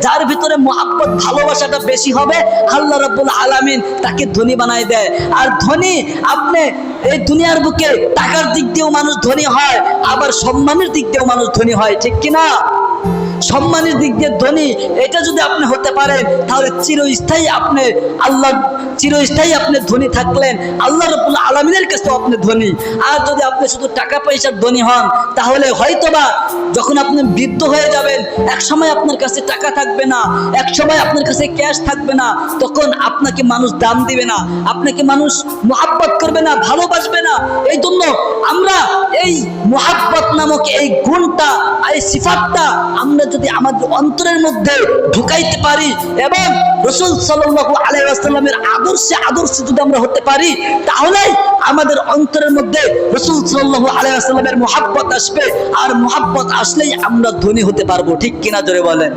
যার ভিতরে মুহাব্বত ভালোবাসাটা বেশি হবে আল্লাহ রাব্বুল আলামিন তাকে ধনী বানায় দেয়। আর ধনী আপনি এই দুনিয়ার বুকে টাকার দিক দিয়েও মানুষ ধনী হয়, আবার সম্মানের দিক দিয়েও মানুষ ধনী হয়, ঠিক কিনা? সম্মানের দিক দিয়ে ধনী এটা যদি আপনি হতে পারেন তাহলে চিরস্থায়ী আপনি ধনী থাকলেন, আল্লাহ রাব্বুল আলামিনের কাছেও আপনি ধনী। আর যদি আপনি শুধু টাকা পয়সার ধনী হন তাহলে হয়তোবা যখন আপনি বৃদ্ধ হয়ে যাবেন এক সময় আপনার কাছে টাকা থাকবে না, এক সময় আপনার কাছে ক্যাশ থাকবে না, তখন আপনাকে মানুষ দাম দিবে না, আপনাকে মানুষ মুহাব্বত করবে না, ভালোবাসবে না। এই জন্য আমরা এই মুহাব্বত নামক এই গুণটা, এই সিফাতটা আমরা যদি আমাদের অন্তরের মধ্যে ঢুকাইতে পারি এবং রাসূল সাল্লাল্লাহু আলাইহি ওয়াসাল্লামের আদর্শে যদি আমরা হতে পারি, তাহলে আমাদের অন্তরের মধ্যে রাসূল সাল্লাল্লাহু আলাইহি ওয়াসাল্লামের মুহাব্বত আসবে। আর মুহাব্বত আসলেই আমরা ধনী হতে পারবো, ঠিক কিনা জোরে বলেন।